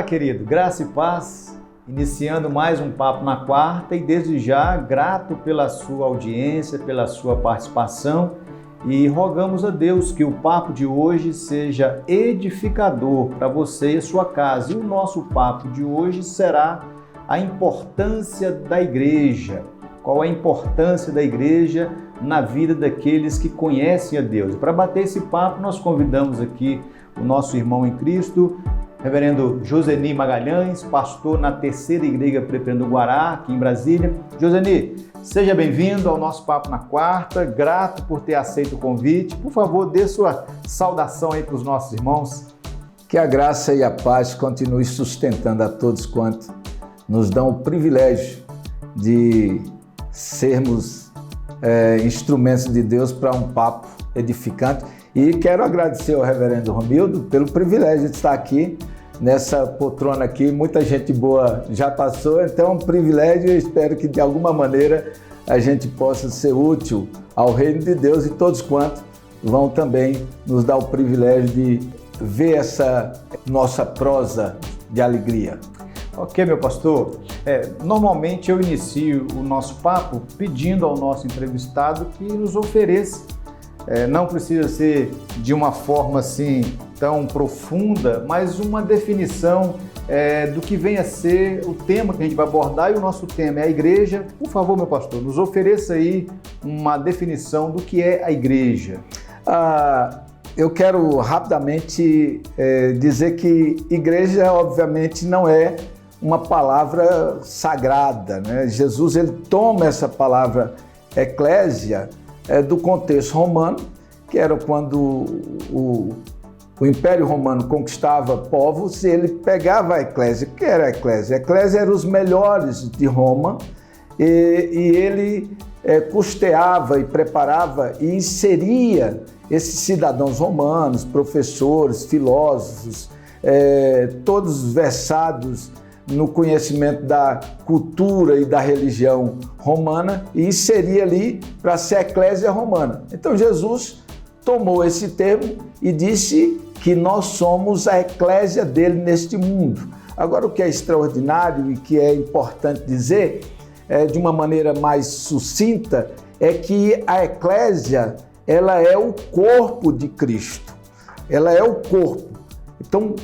Olá, querido, graça e paz, iniciando mais um Papo na Quarta e desde já grato pela sua audiência, pela sua participação e rogamos a Deus que o papo de hoje seja edificador para você e sua casa. E o nosso papo de hoje será a importância da igreja. Qual é a importância da igreja na vida daqueles que conhecem a Deus? Para bater esse papo, nós convidamos aqui o nosso irmão em Cristo, Reverendo Joseni Magalhães, pastor na Terceira Igreja Presbiteriana do Guará, aqui em Brasília. Joseni, seja bem-vindo ao nosso Papo na Quarta, grato por ter aceito o convite. Por favor, dê sua saudação aí para os nossos irmãos. Que a graça e a paz continue sustentando a todos quantos nos dão o privilégio de sermos instrumentos de Deus para um papo edificante. E quero agradecer ao reverendo Romildo pelo privilégio de estar aqui, nessa poltrona aqui. Muita gente boa já passou, então é um privilégio e espero que de alguma maneira a gente possa ser útil ao reino de Deus e todos quantos vão também nos dar o privilégio de ver essa nossa prosa de alegria. Ok, meu pastor. Normalmente eu inicio o nosso papo pedindo ao nosso entrevistado que nos ofereça. Não precisa ser de uma forma assim tão profunda, mas uma definição do que vem a ser o tema que a gente vai abordar, e o nosso tema é a igreja. Por favor, meu pastor, nos ofereça aí uma definição do que é a igreja. Eu quero rapidamente dizer que igreja, obviamente, não é uma palavra sagrada, né? Jesus ele toma essa palavra eclésia do contexto romano, que era quando o Império Romano conquistava povos e ele pegava a eclésia. O que era a eclésia? A eclésia eram os melhores de Roma e ele custeava e preparava e inseria esses cidadãos romanos, professores, filósofos, todos versados no conhecimento da cultura e da religião romana e inseria ali para ser a eclésia romana. Então Jesus tomou esse termo e disse que nós somos a eclésia dele neste mundo. Agora, o que é extraordinário e que é importante dizer, de uma maneira mais sucinta, é que a eclésia, ela é o corpo de Cristo. Ela é o corpo. Então,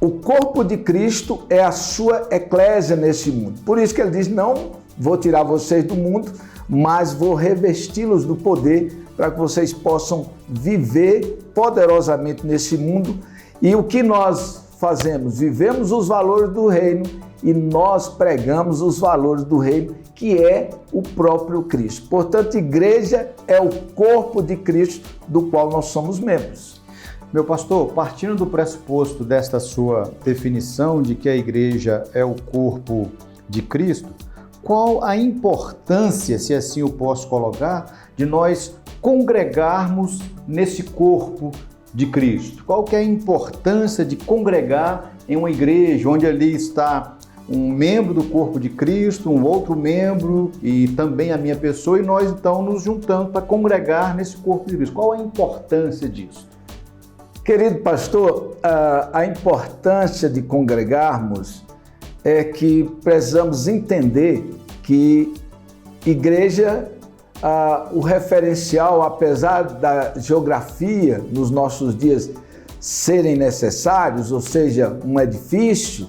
o corpo de Cristo é a sua eclésia nesse mundo. Por isso que ele diz, não vou tirar vocês do mundo, mas vou revesti-los do poder para que vocês possam viver poderosamente nesse mundo. E o que nós fazemos? Vivemos os valores do reino e nós pregamos os valores do reino, que é o próprio Cristo. Portanto, igreja é o corpo de Cristo, do qual nós somos membros. Meu pastor, partindo do pressuposto desta sua definição de que a igreja é o corpo de Cristo, qual a importância, se assim eu posso colocar, de nós congregarmos nesse corpo de Cristo? Qual que é a importância de congregar em uma igreja onde ali está um membro do corpo de Cristo, um outro membro e também a minha pessoa, e nós então nos juntamos para congregar nesse corpo de Cristo? Qual a importância disso? Querido pastor, a importância de congregarmos é que precisamos entender que igreja, o referencial, apesar da geografia nos nossos dias serem necessários, ou seja, um edifício,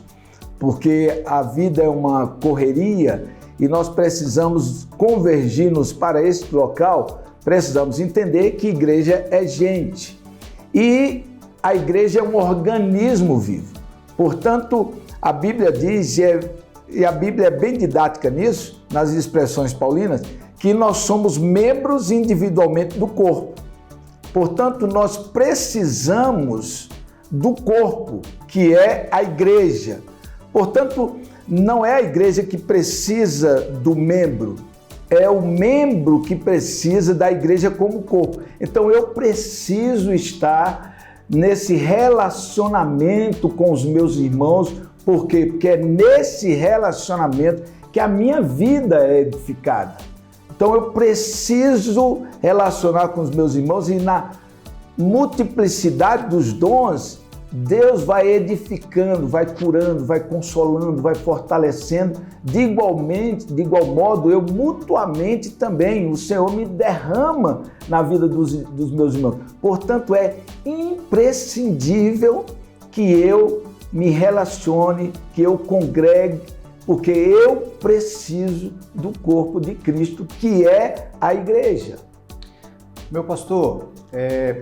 porque a vida é uma correria e nós precisamos convergir-nos para esse local, precisamos entender que igreja é gente. E a igreja é um organismo vivo. Portanto, a Bíblia diz, e a Bíblia é bem didática nisso, nas expressões paulinas, que nós somos membros individualmente do corpo. Portanto, nós precisamos do corpo, que é a igreja. Portanto, não é a igreja que precisa do membro, é o membro que precisa da igreja como corpo. Então eu preciso estar nesse relacionamento com os meus irmãos. Por quê? Porque é nesse relacionamento que a minha vida é edificada. Então eu preciso relacionar com os meus irmãos e na multiplicidade dos dons Deus vai edificando, vai curando, vai consolando, vai fortalecendo. De igual modo, eu mutuamente também, o Senhor me derrama na vida dos meus irmãos. Portanto, é imprescindível que eu me relacione, que eu congregue, porque eu preciso do corpo de Cristo, que é a igreja. Meu pastor,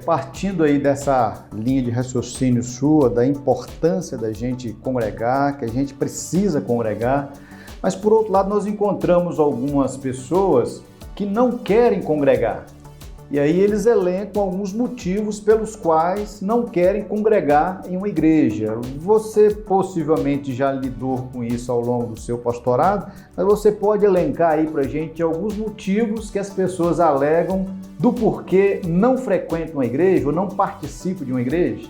partindo aí dessa linha de raciocínio sua, da importância da gente congregar, que a gente precisa congregar, mas por outro lado nós encontramos algumas pessoas que não querem congregar. E aí eles elencam alguns motivos pelos quais não querem congregar em uma igreja. Você possivelmente já lidou com isso ao longo do seu pastorado, mas você pode elencar aí pra gente alguns motivos que as pessoas alegam do porquê não frequentam a igreja ou não participam de uma igreja?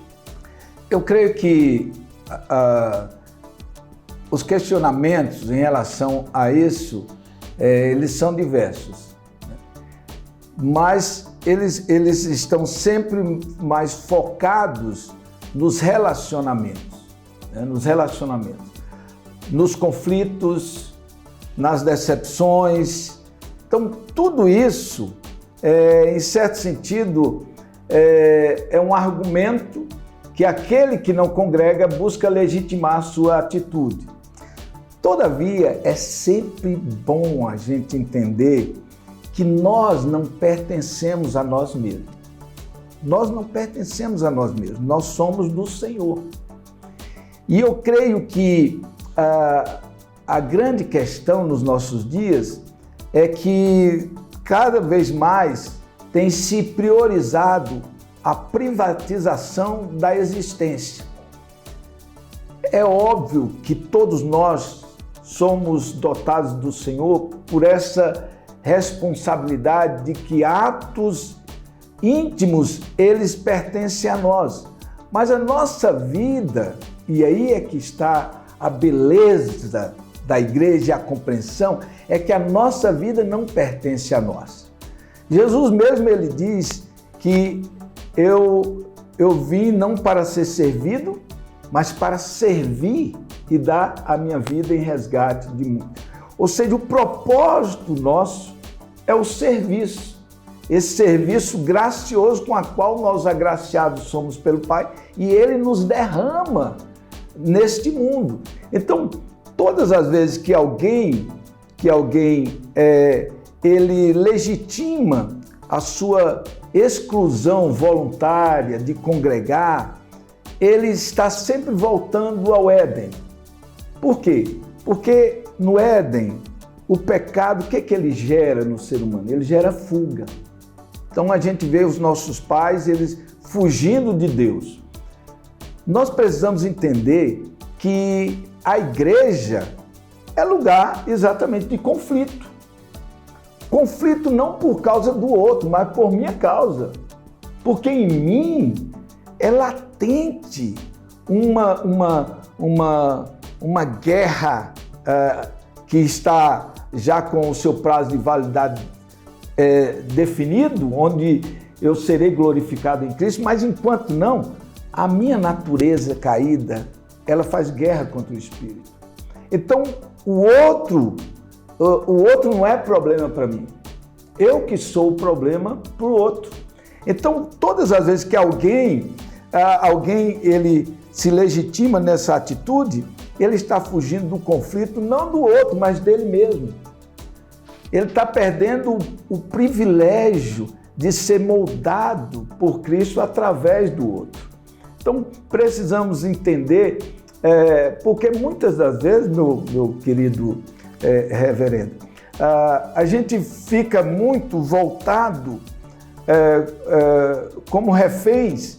Eu creio que os questionamentos em relação a isso, eles são diversos. Mas eles estão sempre mais focados nos relacionamentos, nos conflitos, nas decepções. Então, tudo isso, em certo sentido, é um argumento que aquele que não congrega busca legitimar a sua atitude. Todavia, é sempre bom a gente entender que nós não pertencemos a nós mesmos. Nós não pertencemos a nós mesmos, nós somos do Senhor. E eu creio que a grande questão nos nossos dias é que cada vez mais tem se priorizado a privatização da existência. É óbvio que todos nós somos dotados do Senhor por essa responsabilidade de que atos íntimos, eles pertencem a nós. Mas a nossa vida, e aí é que está a beleza da igreja e a compreensão, é que a nossa vida não pertence a nós. Jesus mesmo, ele diz que eu vim não para ser servido, mas para servir e dar a minha vida em resgate de muitos. Ou seja, o propósito nosso é o serviço, esse serviço gracioso com a qual nós agraciados somos pelo Pai, e Ele nos derrama neste mundo. Então, todas as vezes que alguém ele legitima a sua exclusão voluntária de congregar, ele está sempre voltando ao Éden. Por quê? Porque no Éden, o pecado, o que ele gera no ser humano? Ele gera fuga. Então a gente vê os nossos pais, eles fugindo de Deus. Nós precisamos entender que a igreja é lugar exatamente de conflito. Conflito não por causa do outro, mas por minha causa. Porque em mim é latente uma guerra que está já com o seu prazo de validade definido, onde eu serei glorificado em Cristo, mas enquanto não, a minha natureza caída, ela faz guerra contra o Espírito. Então, o outro não é problema para mim. Eu que sou o problema para o outro. Então, todas as vezes que alguém ele se legitima nessa atitude, ele está fugindo do conflito, não do outro, mas dele mesmo. Ele está perdendo o privilégio de ser moldado por Cristo através do outro. Então, precisamos entender, porque muitas das vezes, meu querido reverendo, a gente fica muito voltado como reféns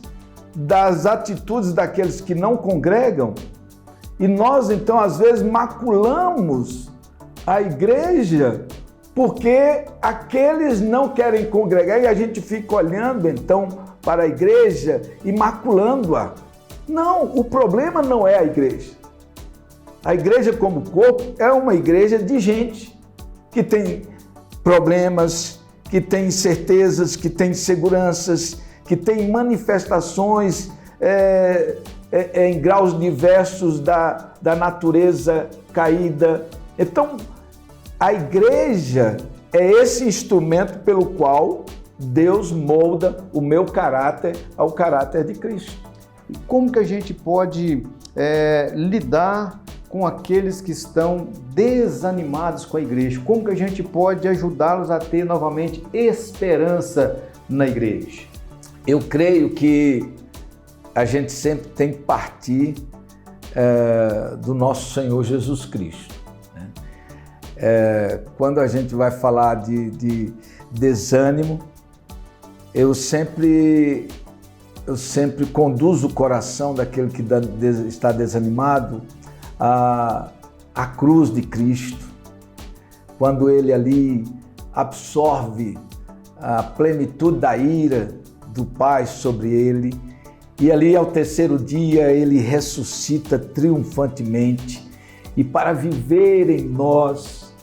das atitudes daqueles que não congregam, e nós, então, às vezes, maculamos a igreja porque aqueles não querem congregar e a gente fica olhando, então, para a igreja e maculando-a. Não, o problema não é a igreja. A igreja como corpo é uma igreja de gente que tem problemas, que tem incertezas, que tem inseguranças, que tem manifestações em graus diversos da natureza caída. Então, a igreja é esse instrumento pelo qual Deus molda o meu caráter ao caráter de Cristo. E como que a gente pode lidar com aqueles que estão desanimados com a igreja? Como que a gente pode ajudá-los a ter novamente esperança na igreja? Eu creio que a gente sempre tem que partir do nosso Senhor Jesus Cristo. Quando a gente vai falar de desânimo, eu sempre conduzo o coração daquele que está desanimado à cruz de Cristo, quando ele ali absorve a plenitude da ira do Pai sobre ele, e ali ao terceiro dia ele ressuscita triunfantemente, e para viver em nós,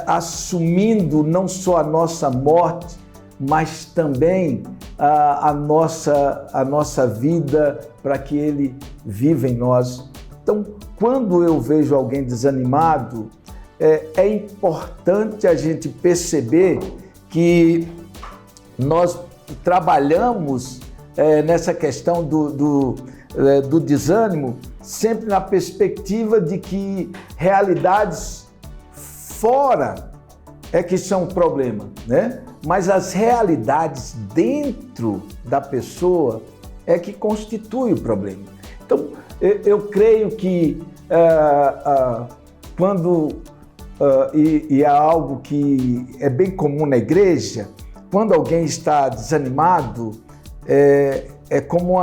assumindo não só a nossa morte, mas também a nossa vida, para que Ele viva em nós. Então, quando eu vejo alguém desanimado, é importante a gente perceber que nós trabalhamos nessa questão do desânimo sempre na perspectiva de que realidades fora é que são o problema, né? Mas as realidades dentro da pessoa é que constitui o problema. Então, eu creio que e é algo que é bem comum na igreja, quando alguém está desanimado, é como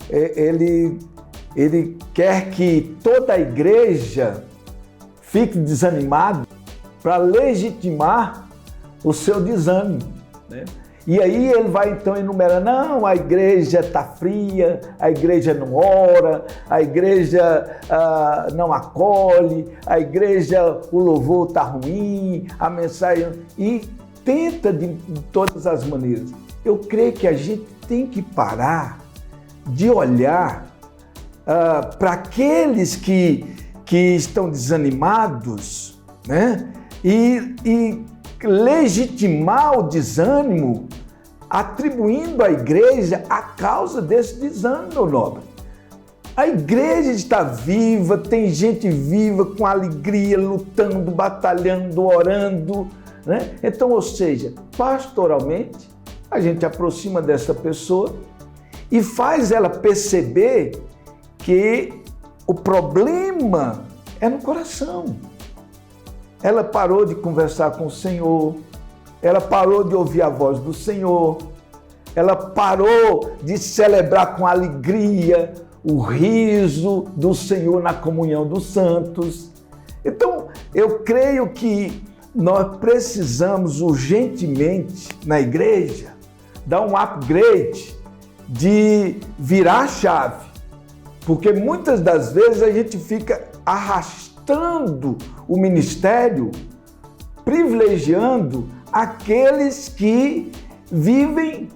ele quer que toda a igreja fique desanimada para legitimar o seu desânimo, né? E aí ele vai então enumerando, não, a igreja está fria, a igreja não ora, a igreja não acolhe, a igreja, o louvor está ruim, a mensagem... E tenta de todas as maneiras. Eu creio que a gente tem que parar de olhar para aqueles que estão desanimados, né? E legitimar o desânimo, atribuindo à igreja a causa desse desânimo, nobre. A igreja está viva, tem gente viva, com alegria, lutando, batalhando, orando, né? Então, ou seja, pastoralmente, a gente aproxima dessa pessoa e faz ela perceber que o problema é no coração. Ela parou de conversar com o Senhor, ela parou de ouvir a voz do Senhor, ela parou de celebrar com alegria o riso do Senhor na comunhão dos santos. Então, eu creio que nós precisamos urgentemente, na igreja, dar um upgrade, de virar a chave, porque muitas das vezes a gente fica arrastando o ministério, privilegiando aqueles que vivem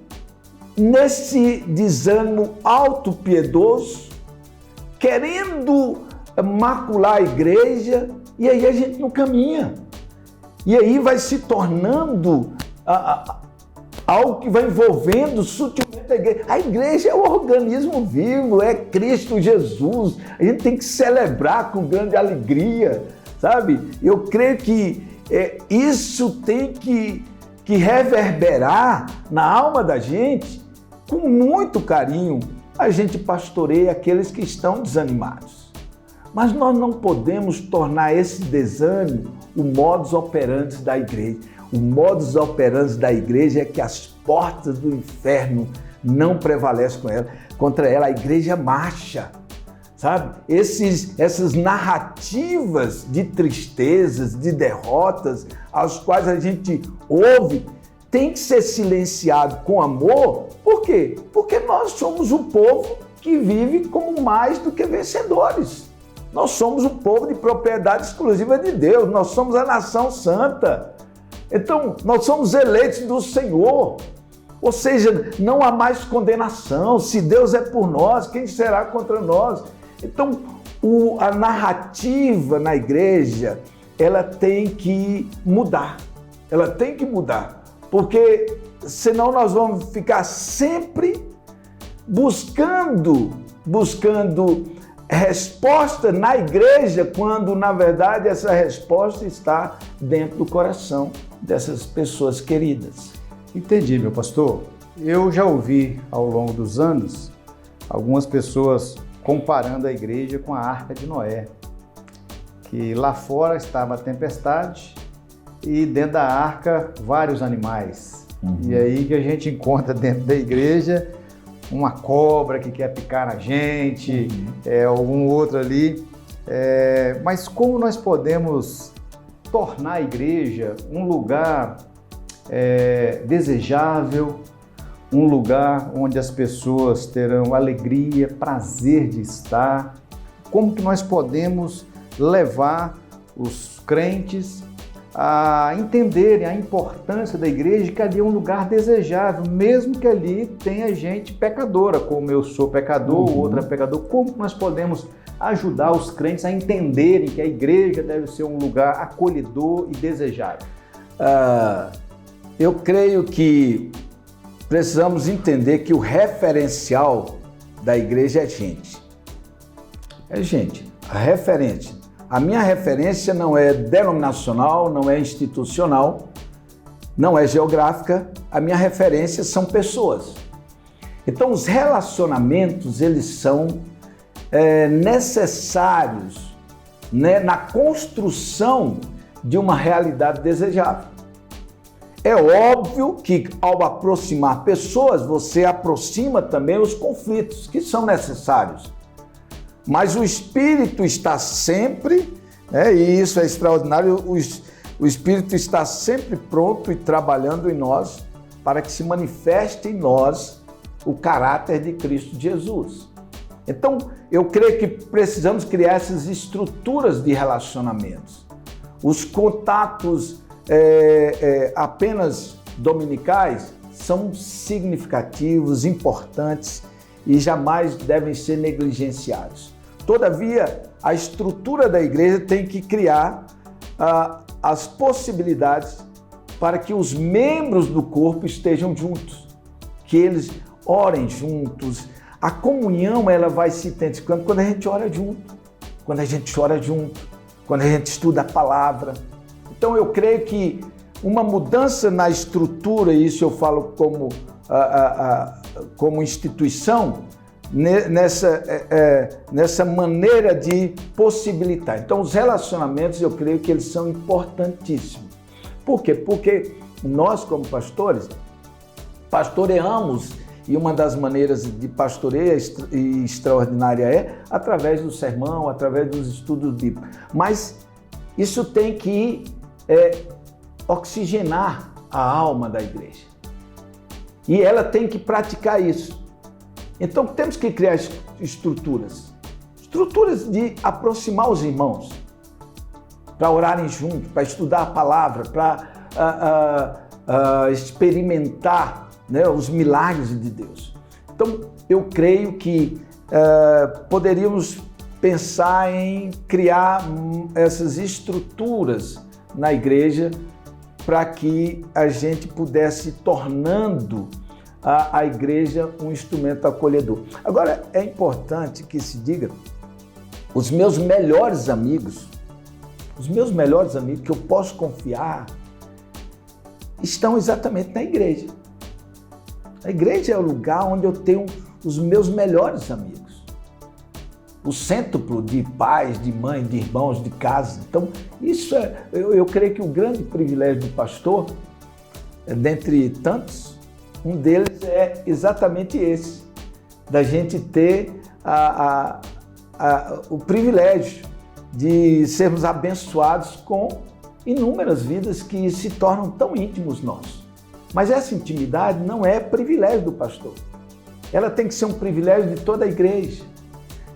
nesse desânimo autopiedoso, querendo macular a igreja, e aí a gente não caminha. E aí vai se tornando algo que vai envolvendo sutilmente a igreja. A igreja é o organismo vivo, é Cristo Jesus. A gente tem que celebrar com grande alegria, sabe? Eu creio que isso tem que reverberar na alma da gente. Com muito carinho, a gente pastoreia aqueles que estão desanimados. Mas nós não podemos tornar esse desânimo o modus operandi da igreja. O modus operandi da igreja é que as portas do inferno não prevalecem contra ela. A igreja marcha, sabe? Essas narrativas de tristezas, de derrotas, as quais a gente ouve, tem que ser silenciado com amor. Por quê? Porque nós somos o povo que vive como mais do que vencedores. Nós somos o povo de propriedade exclusiva de Deus. Nós somos a nação santa. Então, nós somos eleitos do Senhor. Ou seja, não há mais condenação. Se Deus é por nós, quem será contra nós? Então, a narrativa na igreja, ela tem que mudar. Ela tem que mudar. Porque senão nós vamos ficar sempre buscando resposta na igreja, quando na verdade essa resposta está dentro do coração dessas pessoas queridas. Entendi, meu pastor. Eu já ouvi ao longo dos anos algumas pessoas comparando a igreja com a Arca de Noé, que lá fora estava a tempestade e dentro da arca vários animais. E aí que a gente encontra dentro da igreja uma cobra que quer picar na gente, algum outro ali. Mas como nós podemos tornar a igreja um lugar desejável, um lugar onde as pessoas terão alegria, prazer de estar? Como que nós podemos levar os crentes a entenderem a importância da igreja, que ali é um lugar desejável, mesmo que ali tenha gente pecadora, como eu sou pecador, o outro é pecador? Como que nós podemos ajudar os crentes a entenderem que a igreja deve ser um lugar acolhedor e desejável? Eu creio que precisamos entender que o referencial da igreja é gente. É gente, a referência. A minha referência não é denominacional, não é institucional, não é geográfica. A minha referência são pessoas. Então, os relacionamentos, eles são necessários, né, na construção de uma realidade desejável. É óbvio que, ao aproximar pessoas, você aproxima também os conflitos que são necessários. Mas o Espírito está sempre, e isso é extraordinário, o Espírito está sempre pronto e trabalhando em nós para que se manifeste em nós o caráter de Cristo Jesus. Então, eu creio que precisamos criar essas estruturas de relacionamentos. Os contatos apenas dominicais são significativos, importantes e jamais devem ser negligenciados. Todavia, a estrutura da igreja tem que criar as possibilidades para que os membros do corpo estejam juntos, que eles orem juntos. A comunhão, ela vai se intensificando quando a gente ora junto, quando a gente chora junto, quando a gente estuda a palavra. Então, eu creio que uma mudança na estrutura, e isso eu falo como instituição, nessa maneira de possibilitar. Então, os relacionamentos, eu creio que eles são importantíssimos. Por quê? Porque nós, como pastores, pastoreamos, e uma das maneiras de pastoreio extraordinária é através do sermão, através dos estudos bíblicos. Mas isso tem que oxigenar a alma da igreja. E ela tem que praticar isso. Então, temos que criar estruturas de aproximar os irmãos, para orarem juntos, para estudar a palavra, para experimentar, né, os milagres de Deus. Então, eu creio que poderíamos pensar em criar essas estruturas na igreja para que a gente pudesse tornando a igreja um instrumento acolhedor. Agora, é importante que se diga, os meus melhores amigos que eu posso confiar, estão exatamente na igreja. A igreja é o lugar onde eu tenho os meus melhores amigos. O cêntuplo de pais, de mães, de irmãos, de casa. Então, isso eu creio que o grande privilégio do pastor, dentre tantos, um deles é exatamente esse, da gente ter o privilégio de sermos abençoados com inúmeras vidas que se tornam tão íntimos nossos. Mas essa intimidade não é privilégio do pastor. Ela tem que ser um privilégio de toda a igreja.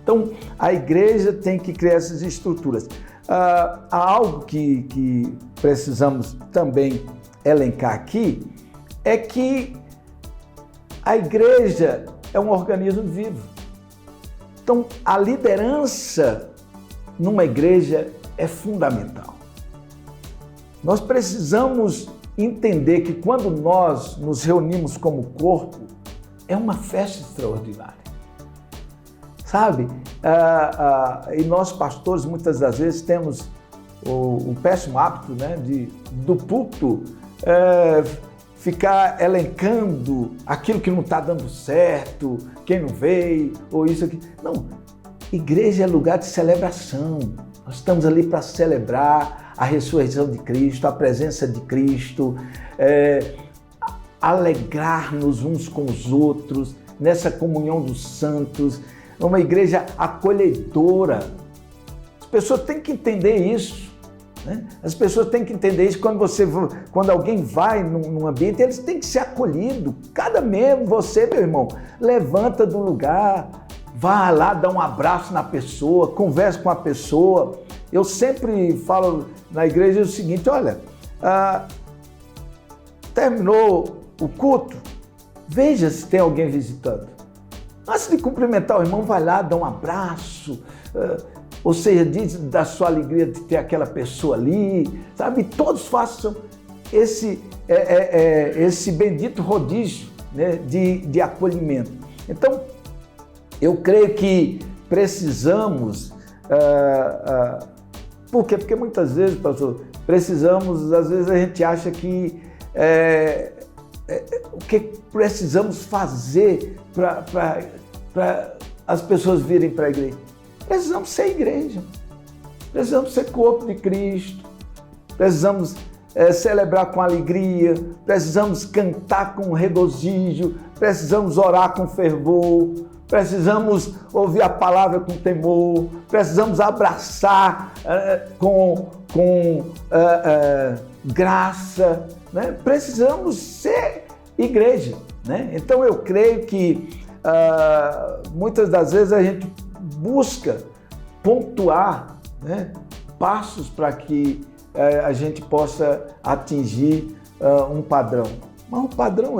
Então, a igreja tem que criar essas estruturas. Há algo que precisamos também elencar aqui, é que A igreja é um organismo vivo. Então, a liderança numa igreja é fundamental. Nós precisamos entender que quando nós nos reunimos como corpo, é uma festa extraordinária. Sabe? E nós, pastores, muitas das vezes temos o péssimo hábito, né, do púlpito ficar elencando aquilo que não está dando certo, quem não veio, ou isso aqui. Não, igreja é lugar de celebração. Nós estamos ali para celebrar a ressurreição de Cristo, a presença de Cristo, alegrar-nos uns com os outros, nessa comunhão dos santos, uma igreja acolhedora. As pessoas têm que entender isso, né? As pessoas têm que entender isso. Quando alguém vai num ambiente, eles têm que ser acolhidos. Cada membro, você, meu irmão, levanta do lugar, vá lá, dá um abraço na pessoa, converse com a pessoa. Eu sempre falo na igreja o seguinte: olha, terminou o culto, veja se tem alguém visitando. Antes de cumprimentar o irmão, vai lá, dá um abraço, ou seja, diz da sua alegria de ter aquela pessoa ali, sabe? Todos façam esse bendito rodízio, né, de acolhimento. Então, eu creio que precisamos, por quê? Porque muitas vezes, pastor, precisamos, às vezes a gente acha que o que precisamos fazer para as pessoas virem para a igreja? Precisamos ser igreja, precisamos ser corpo de Cristo, precisamos celebrar com alegria, precisamos cantar com regozijo, precisamos orar com fervor, precisamos ouvir a palavra com temor, precisamos abraçar com graça, né? Precisamos ser igreja, né? Então eu creio que muitas das vezes a gente busca pontuar, né, passos para que a gente possa atingir um padrão. Mas o padrão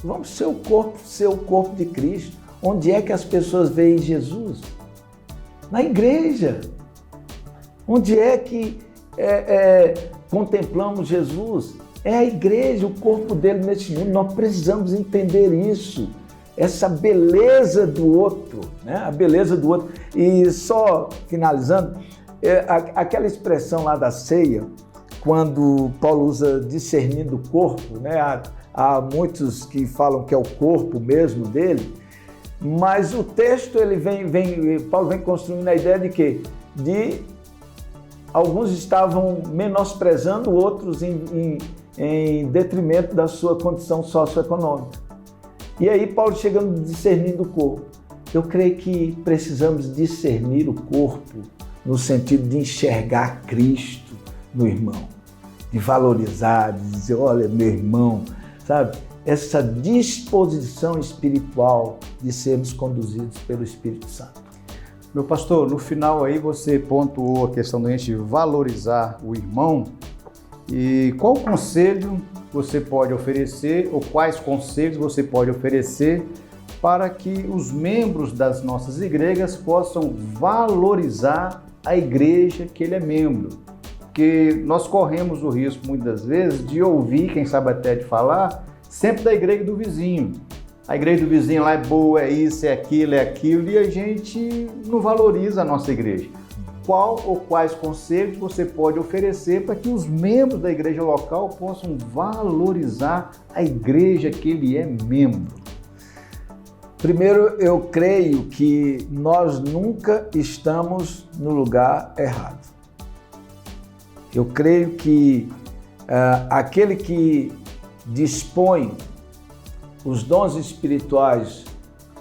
vamos ser o corpo de Cristo. Onde é que as pessoas veem Jesus? Na igreja. Onde é que contemplamos Jesus? É a igreja, o corpo dele nesse mundo. Nós precisamos entender isso. Essa beleza do outro, né? A beleza do outro. E só finalizando, aquela expressão lá da ceia, quando Paulo usa discernindo o corpo, né? Há muitos que falam que é o corpo mesmo dele, mas o texto, Paulo vem construindo a ideia de quê? De alguns estavam menosprezando outros em detrimento da sua condição socioeconômica. E aí Paulo chegando discernindo o corpo. Eu creio que precisamos discernir o corpo no sentido de enxergar Cristo no irmão, de valorizar, de dizer, olha, meu irmão, sabe? Essa disposição espiritual de sermos conduzidos pelo Espírito Santo. Meu pastor, no final aí você pontuou a questão da gente valorizar o irmão. E qual conselho você pode oferecer, ou quais conselhos você pode oferecer para que os membros das nossas igrejas possam valorizar a igreja que ele é membro? Porque nós corremos o risco, muitas vezes, de ouvir, quem sabe até de falar, sempre da igreja do vizinho. A igreja do vizinho lá é boa, é isso, é aquilo, e a gente não valoriza a nossa igreja. Qual ou quais conselhos você pode oferecer para que os membros da igreja local possam valorizar a igreja que ele é membro? Primeiro, eu creio que nós nunca estamos no lugar errado. Eu creio que aquele que dispõe os dons espirituais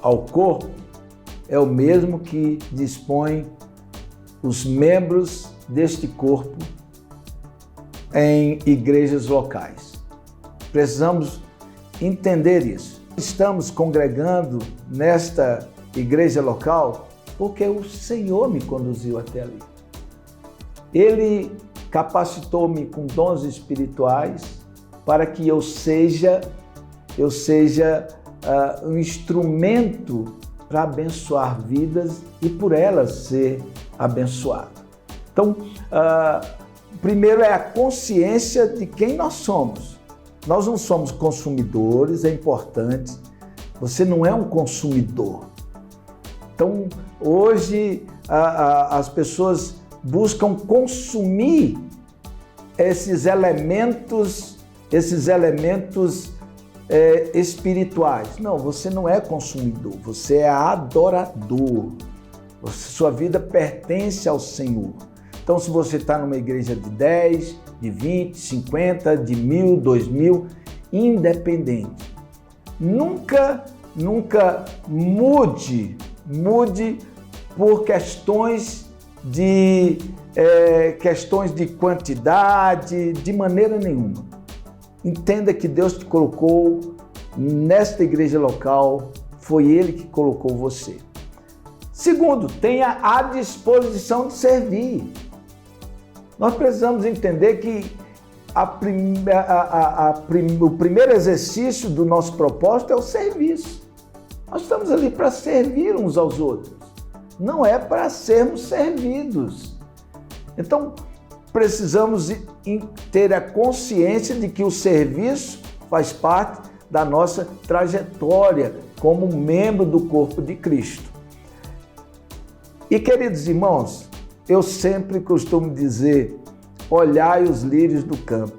ao corpo é o mesmo que dispõe os membros deste corpo em igrejas locais. Precisamos entender isso. Estamos congregando nesta igreja local porque o Senhor me conduziu até ali. Ele capacitou-me com dons espirituais para que eu seja um instrumento para abençoar vidas e por elas ser abençoado. Então, primeiro é a consciência de quem nós somos. Nós não somos consumidores, é importante. Você não é um consumidor. Então, hoje, as pessoas buscam consumir esses elementos espirituais. Não, você não é consumidor, você é adorador. Sua vida pertence ao Senhor. Então, se você está numa igreja de 10, de 20, 50, de 1000, 2000, independente. Nunca mude por questões de quantidade, de maneira nenhuma. Entenda que Deus te colocou nesta igreja local, foi Ele que colocou você. Segundo, tenha a disposição de servir. Nós precisamos entender que o primeiro exercício do nosso propósito é o serviço. Nós estamos ali para servir uns aos outros, não é para sermos servidos. Então, precisamos ter a consciência de que o serviço faz parte da nossa trajetória como membro do corpo de Cristo. E, queridos irmãos, eu sempre costumo dizer, olhai os lírios do campo.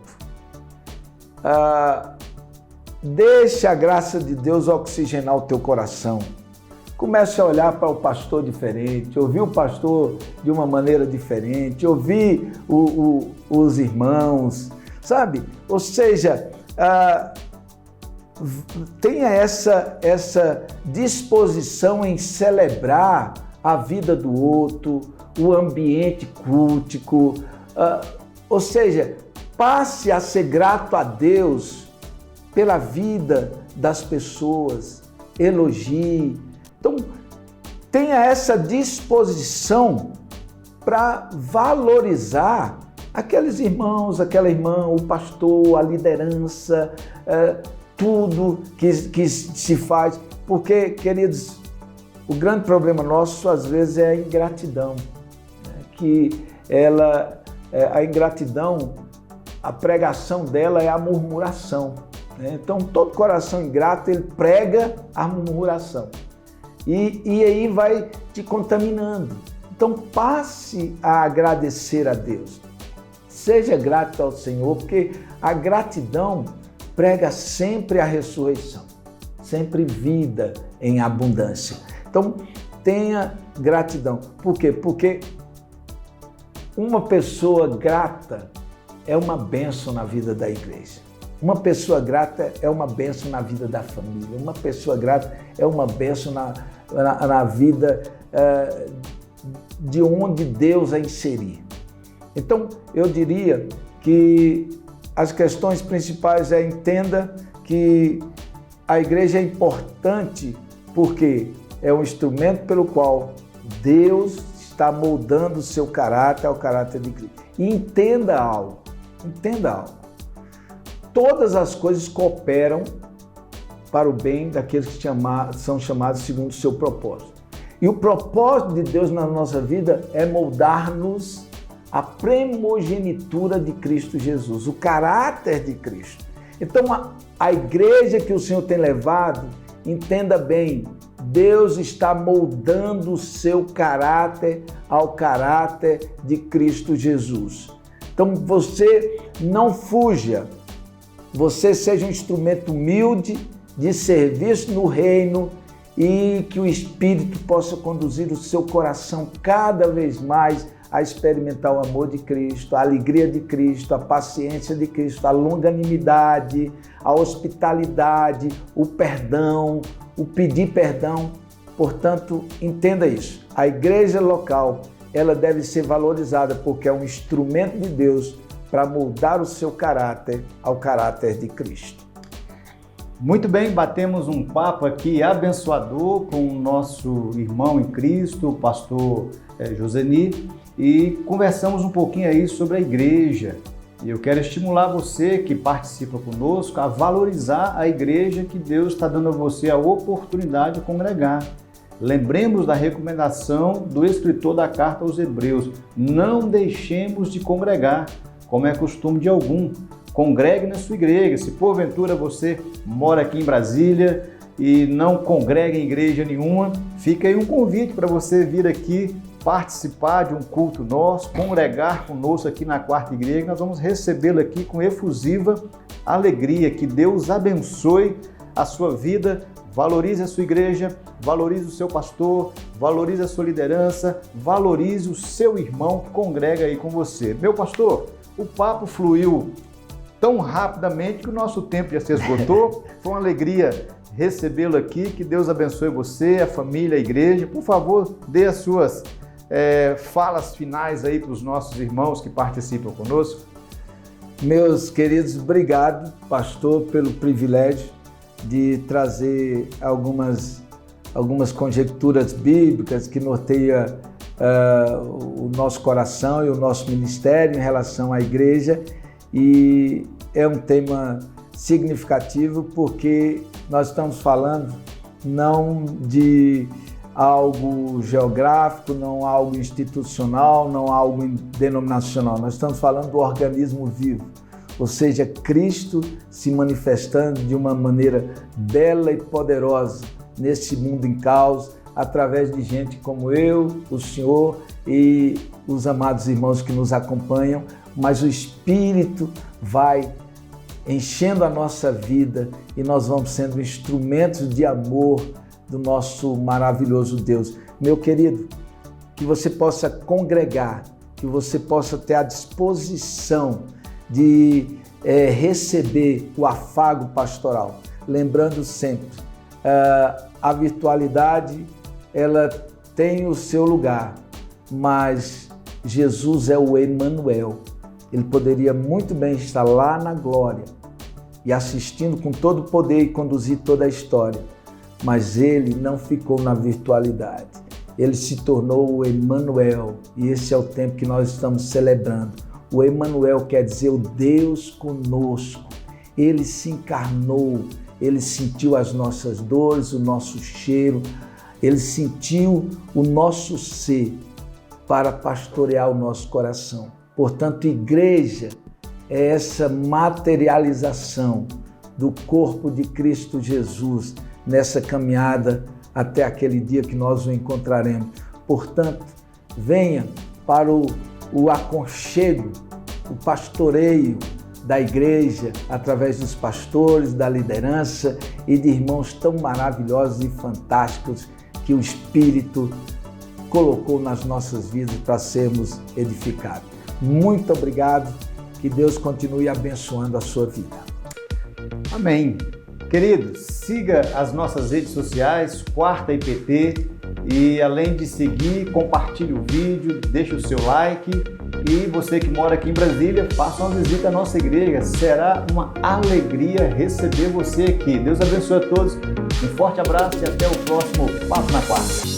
Deixe a graça de Deus oxigenar o teu coração. Comece a olhar para o pastor diferente, ouvir o pastor de uma maneira diferente, ouvir os irmãos, sabe? Ou seja, tenha essa disposição em celebrar a vida do outro, o ambiente cultico, ou seja, passe a ser grato a Deus pela vida das pessoas, elogie. Então, tenha essa disposição para valorizar aqueles irmãos, aquela irmã, o pastor, a liderança, tudo que se faz. Porque, queridos, o grande problema nosso, às vezes, é a ingratidão. Que a ingratidão, a pregação dela é a murmuração. Então, todo coração ingrato, ele prega a murmuração. E aí vai te contaminando. Então, passe a agradecer a Deus. Seja grato ao Senhor, porque a gratidão prega sempre a ressurreição, sempre vida em abundância. Então, tenha gratidão. Por quê? Porque uma pessoa grata é uma bênção na vida da igreja. Uma pessoa grata é uma bênção na vida da família. Uma pessoa grata é uma bênção na vida de onde Deus a inserir. Então, eu diria que as questões principais entenda que a igreja é importante porque é um instrumento pelo qual Deus está moldando o seu caráter ao caráter de Cristo. E entenda algo. Todas as coisas cooperam para o bem daqueles que são chamados segundo o seu propósito. E o propósito de Deus na nossa vida é moldar-nos a primogenitura de Cristo Jesus, o caráter de Cristo. Então, a igreja que o Senhor tem levado, entenda bem, Deus está moldando o seu caráter ao caráter de Cristo Jesus. Então, você não fuja, você seja um instrumento humilde de serviço no reino e que o Espírito possa conduzir o seu coração cada vez mais a experimentar o amor de Cristo, a alegria de Cristo, a paciência de Cristo, a longanimidade, a hospitalidade, o perdão, o pedir perdão. Portanto, entenda isso. A igreja local, ela deve ser valorizada porque é um instrumento de Deus para moldar o seu caráter ao caráter de Cristo. Muito bem, batemos um papo aqui abençoador com o nosso irmão em Cristo, o pastor Joseni, e conversamos um pouquinho aí sobre a igreja. E eu quero estimular você que participa conosco a valorizar a igreja que Deus está dando a você a oportunidade de congregar. Lembremos da recomendação do escritor da carta aos Hebreus: não deixemos de congregar, como é costume de algum. Congregue na sua igreja. Se porventura você mora aqui em Brasília e não congrega em igreja nenhuma, fica aí um convite para você vir aqui participar de um culto nosso, congregar conosco aqui na Quarta Igreja. Nós vamos recebê-lo aqui com efusiva alegria. Que Deus abençoe a sua vida, valorize a sua igreja, valorize o seu pastor, valorize a sua liderança, valorize o seu irmão que congrega aí com você. Meu pastor, o papo fluiu tão rapidamente que o nosso tempo já se esgotou. Foi uma alegria recebê-lo aqui. Que Deus abençoe você, a família, a igreja. Por favor, dê as suas falas finais aí para os nossos irmãos que participam conosco. Meus queridos, obrigado, pastor, pelo privilégio de trazer algumas conjecturas bíblicas que norteiam o nosso coração e o nosso ministério em relação à igreja. E é um tema significativo porque nós estamos falando não de algo geográfico, não algo institucional, não algo denominacional. Nós estamos falando do organismo vivo, ou seja, Cristo se manifestando de uma maneira bela e poderosa nesse mundo em caos, através de gente como eu, o Senhor e os amados irmãos que nos acompanham, mas o Espírito vai enchendo a nossa vida e nós vamos sendo instrumentos de amor do nosso maravilhoso Deus. Meu querido, que você possa congregar, que você possa ter a disposição de receber o afago pastoral. Lembrando sempre, a virtualidade ela tem o seu lugar, mas Jesus é o Emmanuel. Ele poderia muito bem estar lá na glória e assistindo com todo o poder e conduzir toda a história, mas ele não ficou na virtualidade. Ele se tornou o Emmanuel e esse é o tempo que nós estamos celebrando. O Emmanuel quer dizer o Deus conosco. Ele se encarnou, ele sentiu as nossas dores, o nosso cheiro, ele sentiu o nosso ser para pastorear o nosso coração. Portanto, igreja é essa materialização do corpo de Cristo Jesus nessa caminhada até aquele dia que nós o encontraremos. Portanto, venha para o aconchego, o pastoreio da igreja, através dos pastores, da liderança e de irmãos tão maravilhosos e fantásticos que o Espírito colocou nas nossas vidas para sermos edificados. Muito obrigado, que Deus continue abençoando a sua vida. Amém. Queridos, siga as nossas redes sociais, Quarta IPT, e além de seguir, compartilhe o vídeo, deixe o seu like e você que mora aqui em Brasília, faça uma visita à nossa igreja. Será uma alegria receber você aqui. Deus abençoe a todos, um forte abraço e até o próximo Papo na Quarta.